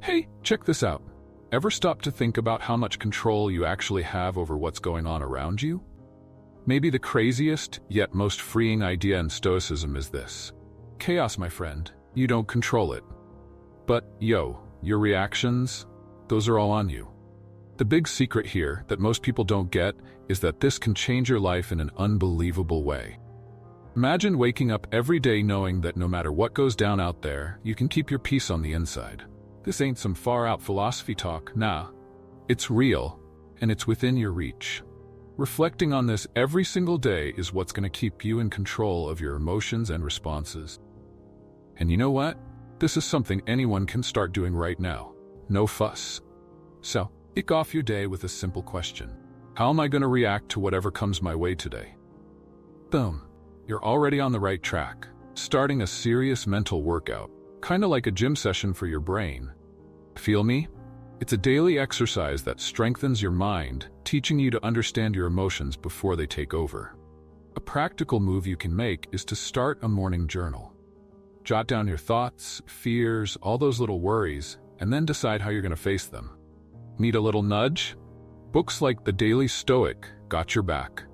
Hey, check this out. Ever stop to think about how much control you actually have over what's going on around you? Maybe the craziest, yet most freeing idea in Stoicism is this. Chaos, my friend, you don't control it. But, your reactions, those are all on you. The big secret here that most people don't get is that this can change your life in an unbelievable way. Imagine waking up every day knowing that no matter what goes down out there, you can keep your peace on the inside. This ain't some far-out philosophy talk, nah. It's real, and it's within your reach. Reflecting on this every single day is what's going to keep you in control of your emotions and responses. And you know what? This is something anyone can start doing right now. No fuss. So, kick off your day with a simple question. How am I going to react to whatever comes my way today? Boom. You're already on the right track, starting a serious mental workout, kind of like a gym session for your brain. Feel me? It's a daily exercise that strengthens your mind, teaching you to understand your emotions before they take over. A practical move you can make is to start a morning journal. Jot down your thoughts, fears, all those little worries, and then decide how you're going to face them. Need a little nudge? Books like The Daily Stoic got your back.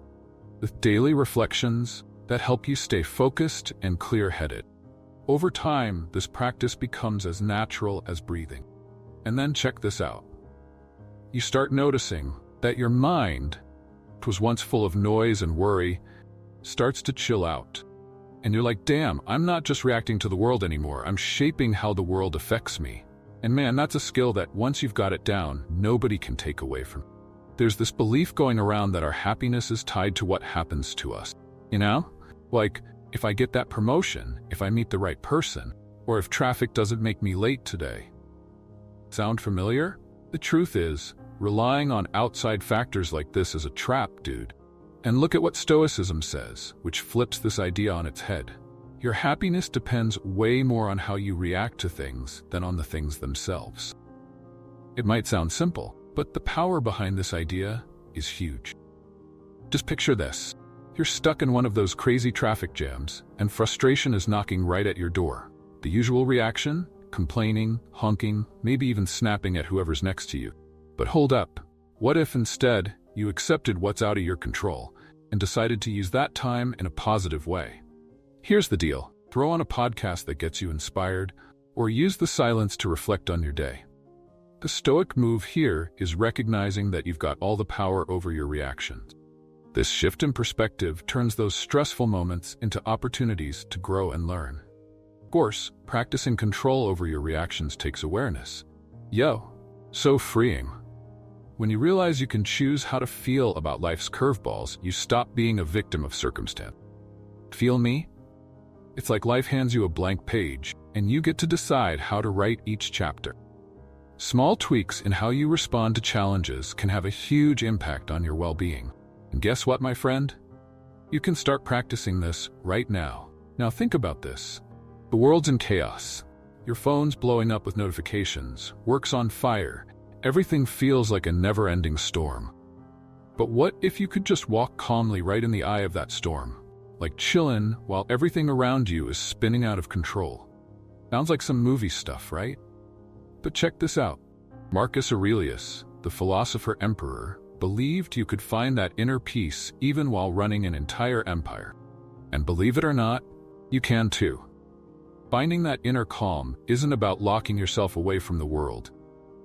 With daily reflections that help you stay focused and clear-headed. Over time, this practice becomes as natural as breathing. And then check this out. You start noticing that your mind, which was once full of noise and worry, starts to chill out. And you're like, damn, I'm not just reacting to the world anymore, I'm shaping how the world affects me. And man, that's a skill that once you've got it down, nobody can take away from you. There's this belief going around that our happiness is tied to what happens to us. You know? Like, if I get that promotion, if I meet the right person, or if traffic doesn't make me late today. Sound familiar? The truth is, relying on outside factors like this is a trap, dude. And look at what Stoicism says, which flips this idea on its head. Your happiness depends way more on how you react to things than on the things themselves. It might sound simple, but the power behind this idea is huge. Just picture this. You're stuck in one of those crazy traffic jams, and frustration is knocking right at your door. The usual reaction? Complaining, honking, maybe even snapping at whoever's next to you. But hold up. What if instead you accepted what's out of your control and decided to use that time in a positive way? Here's the deal. Throw on a podcast that gets you inspired, or use the silence to reflect on your day. The Stoic move here is recognizing that you've got all the power over your reactions. This shift in perspective turns those stressful moments into opportunities to grow and learn. Of course, practicing control over your reactions takes awareness. So freeing. When you realize you can choose how to feel about life's curveballs, you stop being a victim of circumstance. Feel me? It's like life hands you a blank page, and you get to decide how to write each chapter. Small tweaks in how you respond to challenges can have a huge impact on your well-being. And guess what, my friend? You can start practicing this right now. Now think about this. The world's in chaos. Your phone's blowing up with notifications, work's on fire, everything feels like a never-ending storm. But what if you could just walk calmly right in the eye of that storm, like chillin' while everything around you is spinning out of control? Sounds like some movie stuff, right? But check this out. Marcus Aurelius, the philosopher emperor, believed you could find that inner peace even while running an entire empire. And believe it or not, you can too. Finding that inner calm isn't about locking yourself away from the world.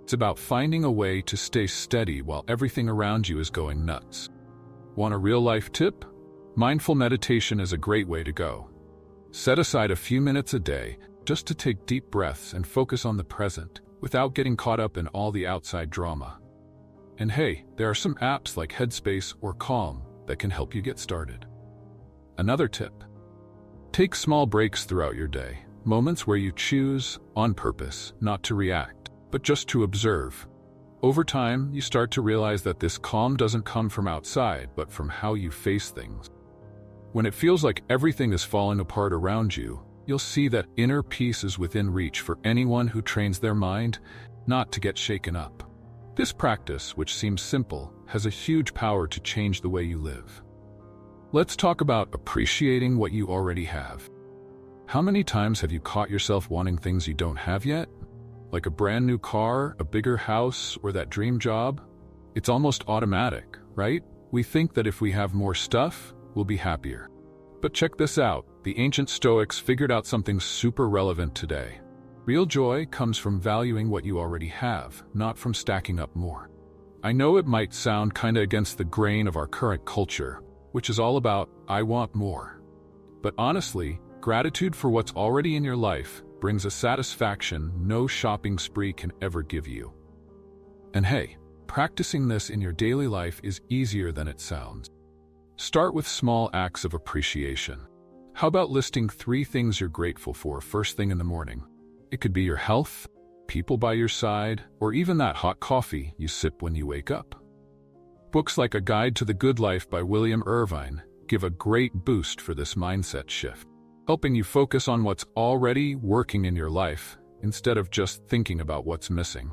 It's about finding a way to stay steady while everything around you is going nuts. Want a real-life tip? Mindful meditation is a great way to go. Set aside a few minutes a day just to take deep breaths and focus on the present without getting caught up in all the outside drama. And hey, there are some apps like Headspace or Calm that can help you get started. Another tip. Take small breaks throughout your day, moments where you choose, on purpose, not to react, but just to observe. Over time, you start to realize that this calm doesn't come from outside, but from how you face things. When it feels like everything is falling apart around you, you'll see that inner peace is within reach for anyone who trains their mind not to get shaken up. This practice, which seems simple, has a huge power to change the way you live. Let's talk about appreciating what you already have. How many times have you caught yourself wanting things you don't have yet? Like a brand new car, a bigger house, or that dream job? It's almost automatic, right? We think that if we have more stuff, we'll be happier. But check this out. The ancient Stoics figured out something super relevant today. Real joy comes from valuing what you already have, not from stacking up more. I know it might sound kinda against the grain of our current culture, which is all about, I want more. But honestly, gratitude for what's already in your life brings a satisfaction no shopping spree can ever give you. And hey, practicing this in your daily life is easier than it sounds. Start with small acts of appreciation. How about listing 3 things you're grateful for first thing in the morning? It could be your health, people by your side, or even that hot coffee you sip when you wake up. Books like A Guide to the Good Life by William Irvine give a great boost for this mindset shift, helping you focus on what's already working in your life instead of just thinking about what's missing.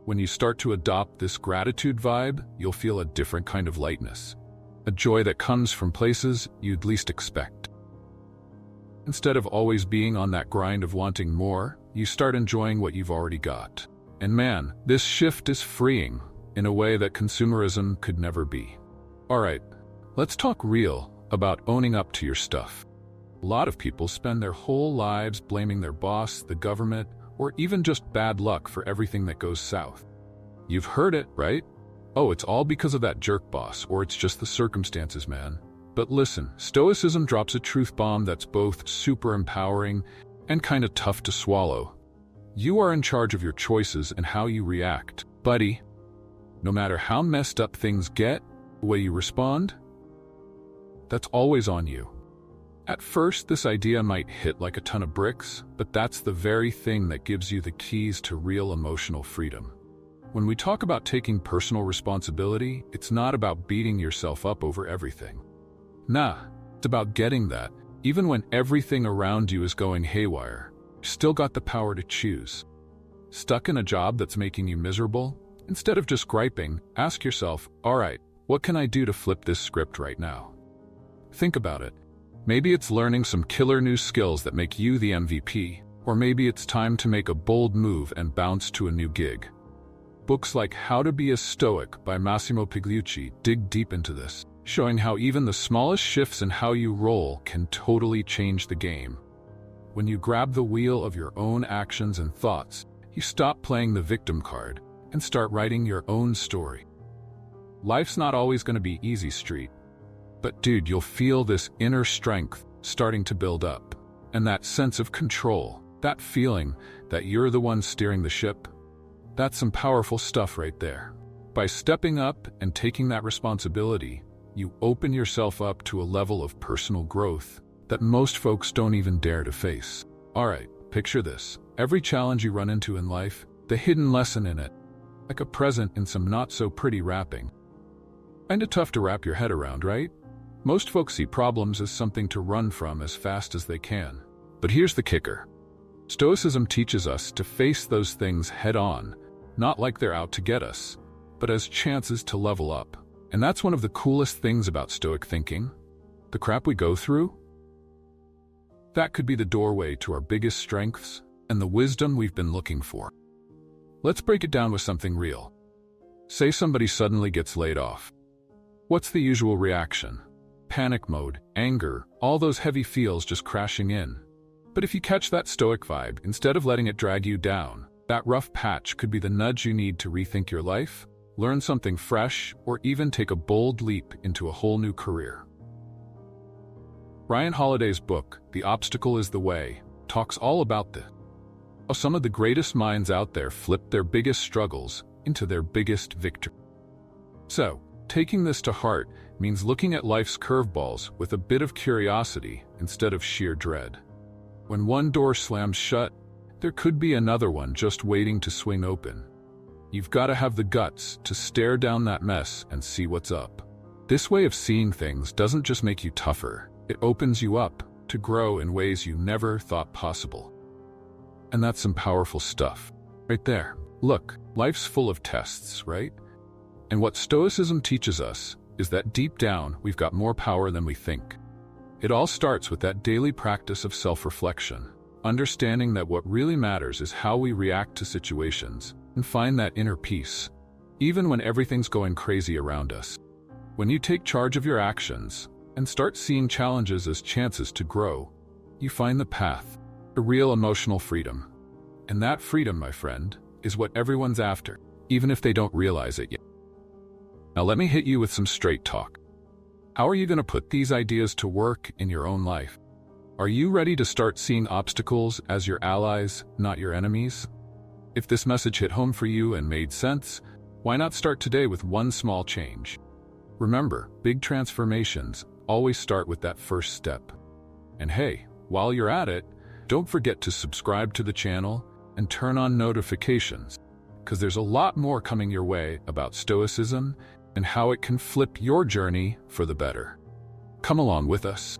When you start to adopt this gratitude vibe, you'll feel a different kind of lightness, a joy that comes from places you'd least expect. Instead of always being on that grind of wanting more, you start enjoying what you've already got. And man, this shift is freeing in a way that consumerism could never be. All right, let's talk real about owning up to your stuff. A lot of people spend their whole lives blaming their boss, the government, or even just bad luck for everything that goes south. You've heard it, right? Oh, it's all because of that jerk boss, or it's just the circumstances, man. But listen, Stoicism drops a truth bomb that's both super empowering and kind of tough to swallow. You are in charge of your choices and how you react, buddy. No matter how messed up things get, the way you respond, that's always on you. At first, this idea might hit like a ton of bricks, but that's the very thing that gives you the keys to real emotional freedom. When we talk about taking personal responsibility, it's not about beating yourself up over everything. Nah, it's about getting that, even when everything around you is going haywire, you still got the power to choose. Stuck in a job that's making you miserable? Instead of just griping, ask yourself, all right, what can I do to flip this script right now? Think about it. Maybe it's learning some killer new skills that make you the MVP, or maybe it's time to make a bold move and bounce to a new gig. Books like How to Be a Stoic by Massimo Pigliucci dig deep into this, showing how even the smallest shifts in how you roll can totally change the game. When you grab the wheel of your own actions and thoughts, you stop playing the victim card and start writing your own story. Life's not always going to be easy street, but dude, you'll feel this inner strength starting to build up, and that sense of control, that feeling that you're the one steering the ship, that's some powerful stuff right there. By stepping up and taking that responsibility, you open yourself up to a level of personal growth that most folks don't even dare to face. All right, picture this. Every challenge you run into in life, the hidden lesson in it, like a present in some not-so-pretty wrapping. Kinda tough to wrap your head around, right? Most folks see problems as something to run from as fast as they can. But here's the kicker. Stoicism teaches us to face those things head-on, not like they're out to get us, but as chances to level up. And that's one of the coolest things about Stoic thinking. The crap we go through, that could be the doorway to our biggest strengths and the wisdom we've been looking for. Let's break it down with something real. Say somebody suddenly gets laid off. What's the usual reaction? Panic mode, anger, all those heavy feels just crashing in. But if you catch that Stoic vibe, instead of letting it drag you down, that rough patch could be the nudge you need to rethink your life, learn something fresh, or even take a bold leap into a whole new career. Ryan Holiday's book, The Obstacle is the Way, talks all about this. How some of the greatest minds out there flip their biggest struggles into their biggest victory. So, taking this to heart means looking at life's curveballs with a bit of curiosity instead of sheer dread. When one door slams shut, there could be another one just waiting to swing open. You've got to have the guts to stare down that mess and see what's up. This way of seeing things doesn't just make you tougher, it opens you up to grow in ways you never thought possible. And that's some powerful stuff, right there. Look, life's full of tests, right? And what Stoicism teaches us is that deep down, we've got more power than we think. It all starts with that daily practice of self-reflection, understanding that what really matters is how we react to situations and find that inner peace, even when everything's going crazy around us. When you take charge of your actions and start seeing challenges as chances to grow, you find the path to real emotional freedom. And that freedom, my friend, is what everyone's after, even if they don't realize it yet. Now let me hit you with some straight talk. How are you going to put these ideas to work in your own life? Are you ready to start seeing obstacles as your allies, not your enemies? If this message hit home for you and made sense, why not start today with one small change? Remember, big transformations always start with that first step. And hey, while you're at it, don't forget to subscribe to the channel and turn on notifications, because there's a lot more coming your way about Stoicism and how it can flip your journey for the better. Come along with us.